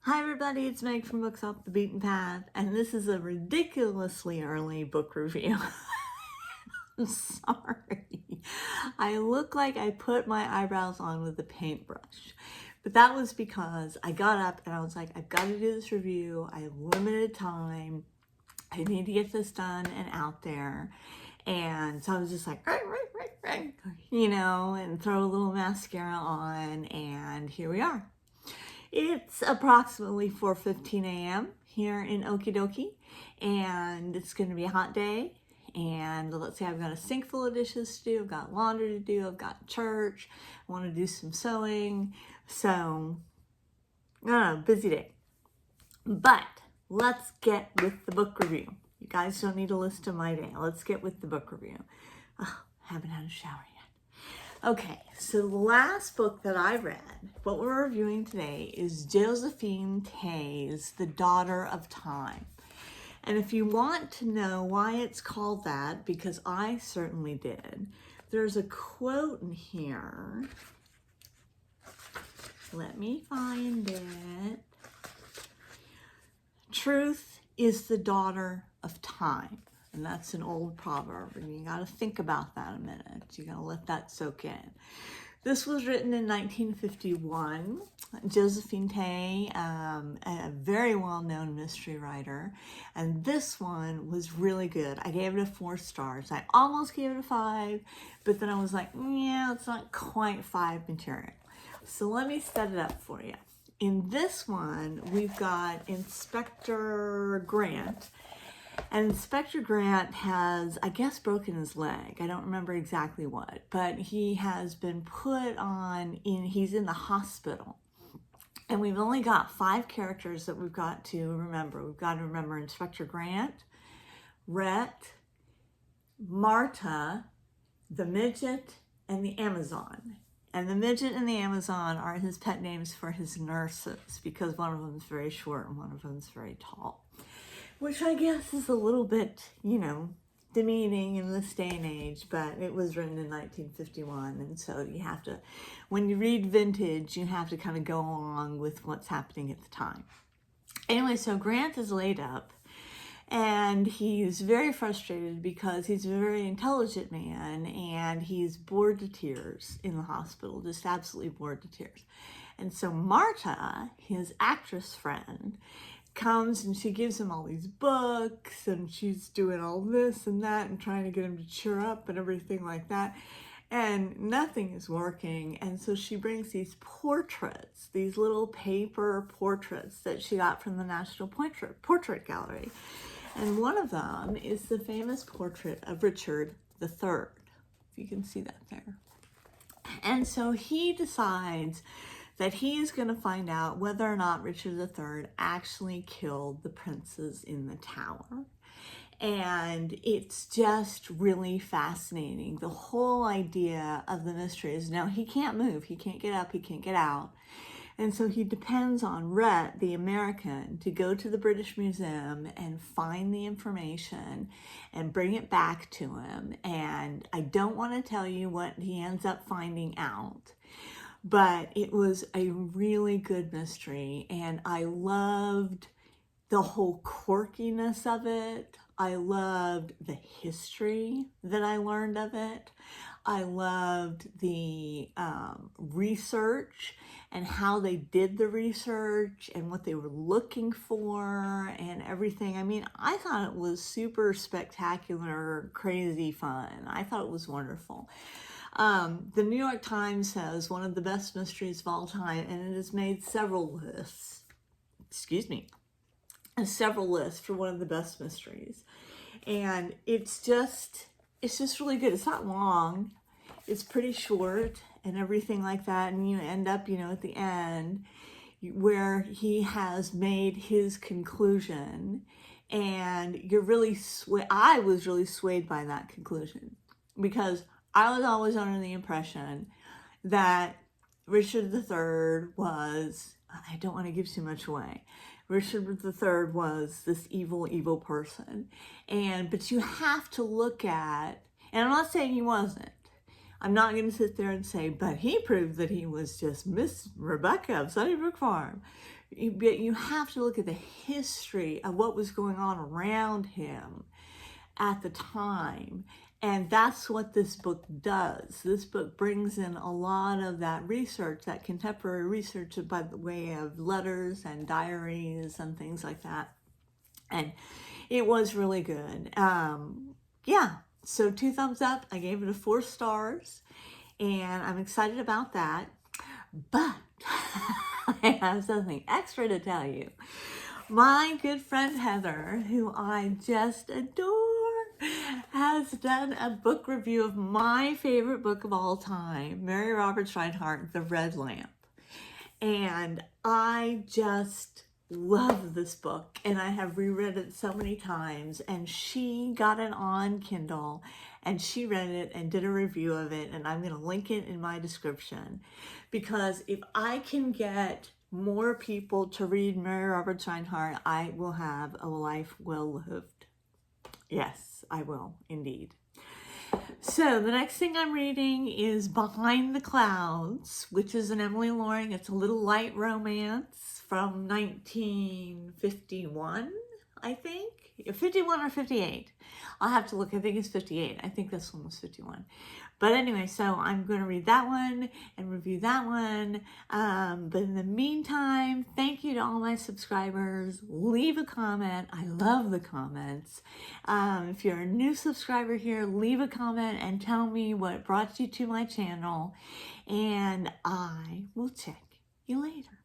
Hi everybody, it's Meg from Books Off the Beaten Path, and this is a ridiculously early book review. I'm sorry. I look like I put my eyebrows on with a paintbrush, but that was because I got up and I was like, I've got to do this review. I have limited time. I need to get this done and out there. And so I was just like, you know, and throw a little mascara on, and here we are. It's approximately 4:15 a.m. here in Okie Dokie, and it's going to be a hot day. And let's say I've got a sink full of dishes to do, I've got laundry to do, I've got church, I want to do some sewing. So, busy day. But let's get with the book review. You guys don't need a list of my day. Let's get with the book review. Oh, haven't had a shower yet. Okay, so the last book that I read, what we're reviewing today, is Josephine Tey's The Daughter of Time. And if you want to know why it's called that, because I certainly did, there's a quote in here. Let me find it. Truth is the daughter of time. And that's an old proverb, and you got to think about that a minute. You got to let that soak in. This was written in 1951. Josephine Tey, a very well-known mystery writer, and this one was really good. I gave it 4 stars. I almost gave it a 5, but then I was like, yeah, it's not quite 5 material. So let me set it up for you. In this one, we've got Inspector Grant. And Inspector Grant has, I guess, broken his leg. I don't remember exactly what, but he has been put on, he's in the hospital. And we've only got 5 characters that we've got to remember. We've got to remember Inspector Grant, Rhett, Marta, the midget, and the Amazon. And the midget and the Amazon are his pet names for his nurses, because one of them is very short and one of them is very tall. Which I guess is a little bit, demeaning in this day and age, but it was written in 1951, and so you have to, when you read vintage, you have to kind of go along with what's happening at the time. Anyway, so Grant is laid up, and he's very frustrated because he's a very intelligent man, and he's bored to tears in the hospital, just absolutely bored to tears. And so Marta, his actress friend, comes and she gives him all these books, and she's doing all this and that and trying to get him to cheer up and everything like that, and nothing is working. And so she brings these portraits, these little paper portraits that she got from the National Portrait Gallery, and one of them is the famous portrait of Richard III, if you can see that there. And so he decides that he is going to find out whether or not Richard III actually killed the princes in the tower. And it's just really fascinating. The whole idea of the mystery is now he can't move, he can't get up, he can't get out. And so he depends on Rhett, the American, to go to the British Museum and find the information and bring it back to him. And I don't want to tell you what he ends up finding out, but it was a really good mystery, and I loved the whole quirkiness of it. I loved the history that I learned of it. I loved the research and how they did the research and what they were looking for and everything. I mean, I thought it was super spectacular, crazy fun. I thought it was wonderful. The New York Times says one of the best mysteries of all time, and it has made several lists. Several lists for one of the best mysteries. And it's just really good. It's not long. It's pretty short and everything like that. And you end up, at the end where he has made his conclusion, and you're really I was really swayed by that conclusion, because I was always under the impression that Richard III was, I don't want to give too much away, Richard III was this evil, evil person. But you have to look at, and I'm not saying he wasn't. I'm not going to sit there and say, but he proved that he was just Miss Rebecca of Sunnybrook Farm. you have to look at the history of what was going on around him at the time. And that's what this book does. This book brings in a lot of that research, that contemporary research by the way of letters and diaries and things like that. And it was really good. Yeah, so 2 thumbs up. I gave it a 4 stars, and I'm excited about that. But I have something extra to tell you. My good friend Heather, who I just adore, has done a book review of my favorite book of all time, Mary Roberts Rinehart, The Red Lamp. And I just love this book, and I have reread it so many times, and she got it on Kindle and she read it and did a review of it, and I'm going to link it in my description, because if I can get more people to read Mary Roberts Rinehart, I will have a life well lived. Yes, I will indeed. So the next thing I'm reading is Behind the Clouds, which is an Emily Loring. It's a little light romance from 1951, I think. 51 or 58. I'll have to look. I think it's 58. I think this one was 51. But anyway, so I'm going to read that one and review that one. But in the meantime, thank you to all my subscribers. Leave a comment. I love the comments. If you're a new subscriber here, leave a comment and tell me what brought you to my channel. And I will check you later.